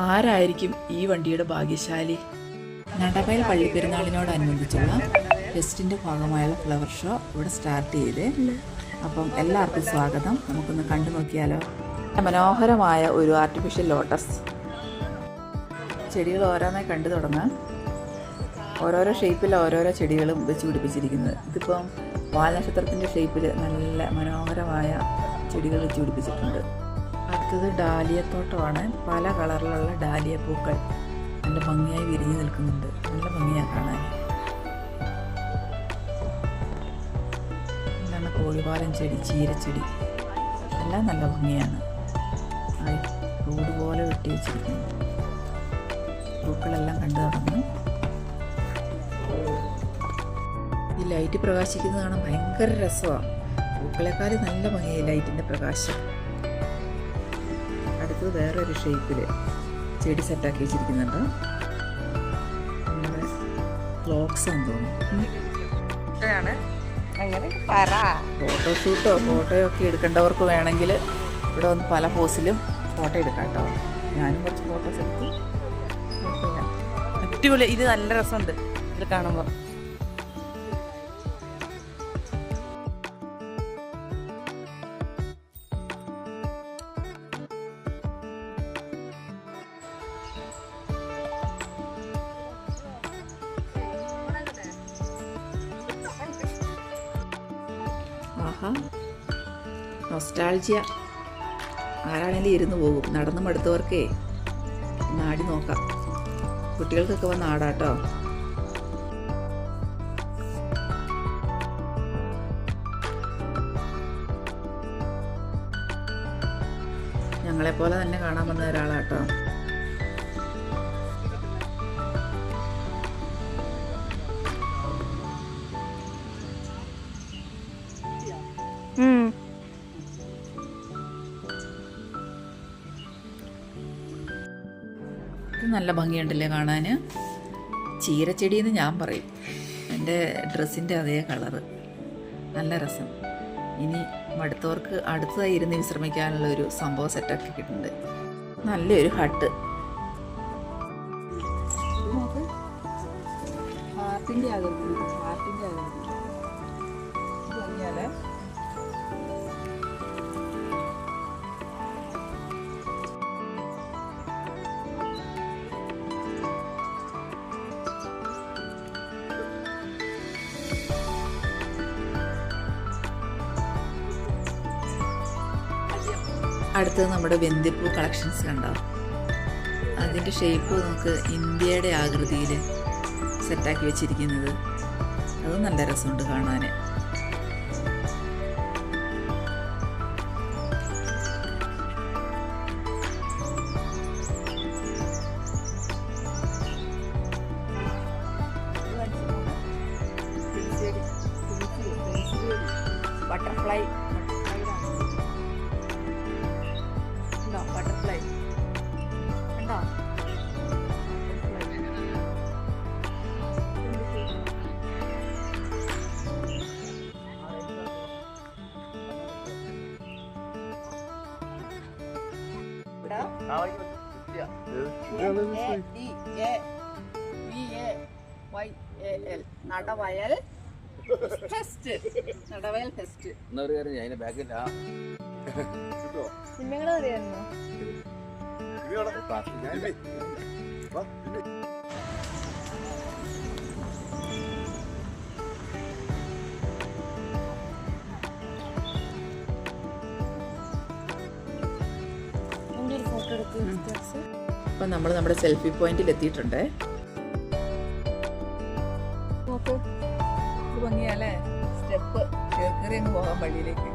ആരായിരിക്കും ഈ വണ്ടിയുടെ ഭാഗ്യശാലി? നടവയൽ പള്ളിപ്പെരുന്നാളിനോടനുബന്ധിച്ചുള്ള ഫെസ്റ്റിൻ്റെ ഭാഗമായുള്ള ഫ്ലവർ ഷോ ഇവിടെ സ്റ്റാർട്ട് ചെയ്തേ. അപ്പം എല്ലാവർക്കും സ്വാഗതം. നമുക്കൊന്ന് കണ്ടു നോക്കിയാലോ. മനോഹരമായ ഒരു ആർട്ടിഫിഷ്യൽ ലോട്ടസ്. ചെടികൾ ഓരോന്നായി കണ്ടു തുടങ്ങാം. ഓരോരോ ഷേപ്പിൽ ഓരോരോ ചെടികളും വെച്ച് പിടിപ്പിച്ചിരിക്കുന്നത്. ഇതിപ്പം വാൽനക്ഷത്രത്തിൻ്റെ ഷേപ്പിൽ നല്ല മനോഹരമായ ചെടികൾ വെച്ച് പിടിപ്പിച്ചിട്ടുണ്ട്. അടുത്തത് ഡാലിയത്തോട്ടമാണ്. പല കളറിലുള്ള ഡാലിയ പൂക്കൾ നല്ല ഭംഗിയായി വിരിഞ്ഞു നിൽക്കുന്നുണ്ട്. നല്ല ഭംഗിയാണ് കാണാൻ. എന്താണ് കോഴിപാലൻ ചെടി, ചീരച്ചെടി എല്ലാം നല്ല ഭംഗിയാണ്. റോഡ് പോലെ വെട്ടി വെച്ചിരിക്കുന്നു. പൂക്കളെല്ലാം കണ്ടു തുടങ്ങി. ഈ ലൈറ്റ് പ്രകാശിക്കുന്നത് കാണാൻ ഭയങ്കര രസമാണ്. പൂക്കളെക്കാൾ നല്ല ഭംഗിയായി ലൈറ്റിൻ്റെ പ്രകാശം. അടുത്തത് വേറൊരു ഷേപ്പിൽ ചെടി സെറ്റാക്കി വെച്ചിരിക്കുന്നുണ്ട്. നമ്മുടെ ക്ലോക്സ് എന്ന് തോന്നുന്നു. ഫോട്ടോഷൂട്ടോ ഫോട്ടോയോ ഒക്കെ എടുക്കേണ്ടവർക്ക് വേണമെങ്കിൽ ഇവിടെ വന്ന് പല പോസിലും ഫോട്ടോ എടുക്കാം കേട്ടോ. ഞാനും കുറച്ച് ഫോട്ടോസ് എടുത്ത്. അടിപൊളി. ഇത് നല്ല രസമുണ്ട് ഇത് കാണുമ്പോൾ. ആഹാ, നൊസ്റ്റാൾജിയ. ആരാണെങ്കിലും ഇരുന്ന് പോകും. നടന്ന് മടുത്തവർക്കേ നാടി നോക്കാം. കുട്ടികൾക്കൊക്കെ വന്ന് ആടാട്ടോ. ഞങ്ങളെപ്പോലെ തന്നെ കാണാൻ വന്ന ഒരാളാട്ടോ. ഇത് നല്ല ഭംഗിയുണ്ടല്ലേ കാണാൻ. ചീരച്ചെടിയെന്ന് ഞാൻ പറയും. എൻ്റെ ഡ്രസ്സിൻ്റെ അതേ കളറ്. നല്ല രസം. ഇനി മടുത്തവർക്ക് അടുത്തതായി ഇരുന്ന് വിശ്രമിക്കാനുള്ളൊരു സംഭവം സെറ്റാക്കി കിട്ടുന്നുണ്ട്. നല്ലൊരു ഹട്ട്. ഹാർട്ടിൻ്റെ ആകൃതി. ഭംഗിയാലേ. അടുത്തത് നമ്മുടെ വെന്തിപ്പൂ കളക്ഷൻസ് കണ്ടോ. അതിൻ്റെ ഷേപ്പ് നമുക്ക് ഇന്ത്യയുടെ ആകൃതിയിൽ സെറ്റാക്കി വെച്ചിരിക്കുന്നത്. അത് നല്ല രസമുണ്ട് കാണാൻ. ബട്ടർഫ്ലൈ ബട്ടർഫ്ലൈ കണ്ടോ. നടവയൽ ഫെസ്റ്റ്. നടവയൽ ഫെസ്റ്റ്. സിനിമകളെ അറിയാമോ? അപ്പം നമ്മൾ നമ്മുടെ സെൽഫി പോയിന്റിൽ എത്തിയിട്ടുണ്ട്. നോക്ക്, ഇത് ഭംഗിയല്ലേ. സ്റ്റെപ്പ് കയറി അങ്ങ് പോകാൻ വഴിയിലേക്ക്.